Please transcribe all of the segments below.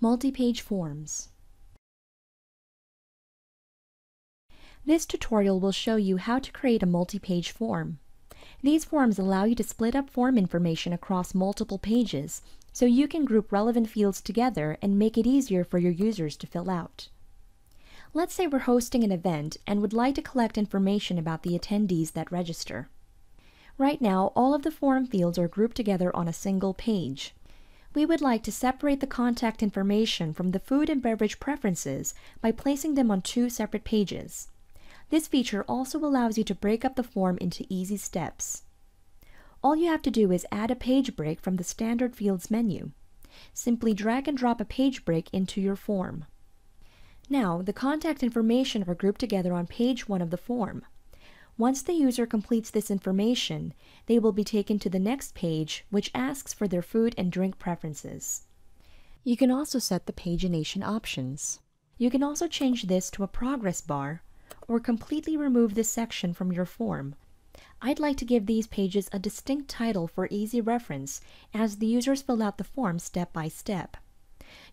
Multipage forms. This tutorial will show you how to create a multi-page form. These forms allow you to split up form information across multiple pages, so you can group relevant fields together and make it easier for your users to fill out. Let's say we're hosting an event and would like to collect information about the attendees that register. Right now, all of the form fields are grouped together on a single page. We would like to separate the contact information from the food and beverage preferences by placing them on two separate pages. This feature also allows you to break up the form into easy steps. All you have to do is add a page break from the Standard Fields menu. Simply drag and drop a page break into your form. Now, the contact information are grouped together on page 1 of the form. Once the user completes this information, they will be taken to the next page, which asks for their food and drink preferences. You can also set the pagination options. You can also change this to a progress bar, or completely remove this section from your form. I'd like to give these pages a distinct title for easy reference as the users fill out the form step by step.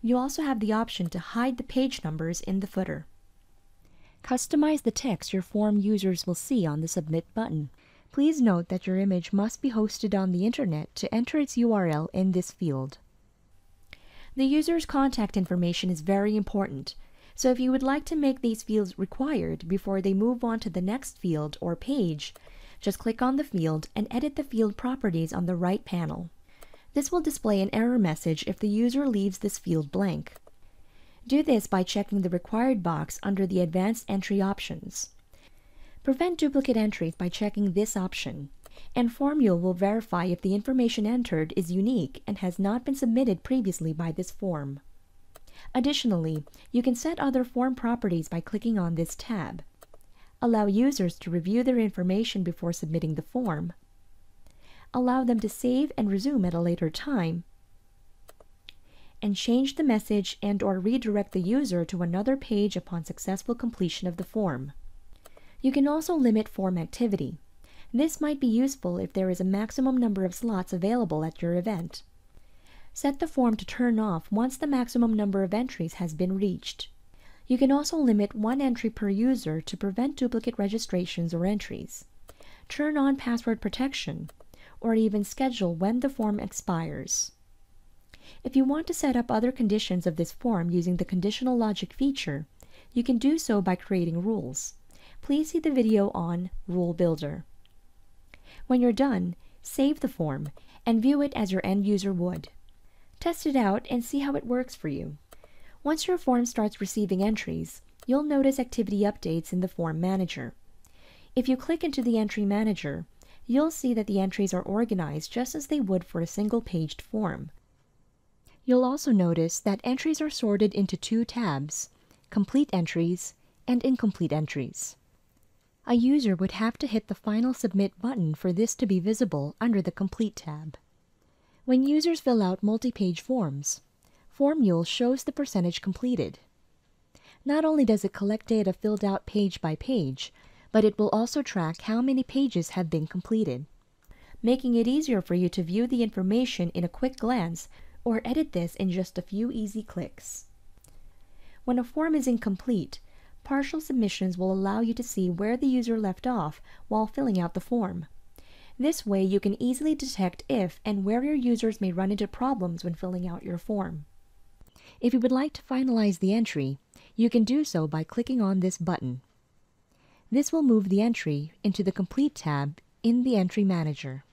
You also have the option to hide the page numbers in the footer. Customize the text your form users will see on the Submit button. Please note that your image must be hosted on the internet to enter its URL in this field. The user's contact information is very important, so if you would like to make these fields required before they move on to the next field or page, just click on the field and edit the field properties on the right panel. This will display an error message if the user leaves this field blank. Do this by checking the required box under the Advanced Entry options. Prevent duplicate entries by checking this option, and FormMule will verify if the information entered is unique and has not been submitted previously by this form. Additionally, you can set other form properties by clicking on this tab. Allow users to review their information before submitting the form. Allow them to save and resume at a later time, and change the message and/or redirect the user to another page upon successful completion of the form. You can also limit form activity. This might be useful if there is a maximum number of slots available at your event. Set the form to turn off once the maximum number of entries has been reached. You can also limit one entry per user to prevent duplicate registrations or entries. Turn on password protection, or even schedule when the form expires. If you want to set up other conditions of this form using the conditional logic feature, you can do so by creating rules. Please see the video on Rule Builder. When you're done, save the form and view it as your end user would. Test it out and see how it works for you. Once your form starts receiving entries, you'll notice activity updates in the Form Manager. If you click into the Entry Manager, you'll see that the entries are organized just as they would for a single-paged form. You'll also notice that entries are sorted into two tabs, Complete Entries and Incomplete Entries. A user would have to hit the final Submit button for this to be visible under the Complete tab. When users fill out multi-page forms, FormMule shows the percentage completed. Not only does it collect data filled out page by page, but it will also track how many pages have been completed, making it easier for you to view the information in a quick glance or edit this in just a few easy clicks. When a form is incomplete, partial submissions will allow you to see where the user left off while filling out the form. This way you can easily detect if and where your users may run into problems when filling out your form. If you would like to finalize the entry, you can do so by clicking on this button. This will move the entry into the Complete tab in the Entry Manager.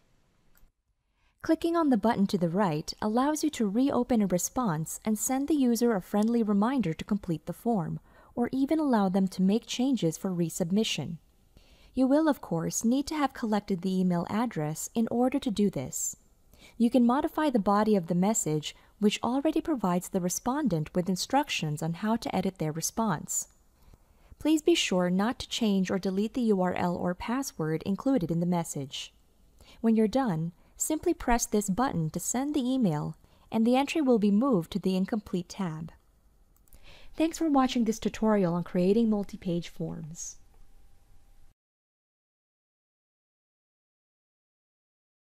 Clicking on the button to the right allows you to reopen a response and send the user a friendly reminder to complete the form, or even allow them to make changes for resubmission. You will, of course, need to have collected the email address in order to do this. You can modify the body of the message, which already provides the respondent with instructions on how to edit their response. Please be sure not to change or delete the URL or password included in the message. When you're done, simply press this button to send the email, and the entry will be moved to the Incomplete tab. Thanks for watching this tutorial on creating multi-page forms.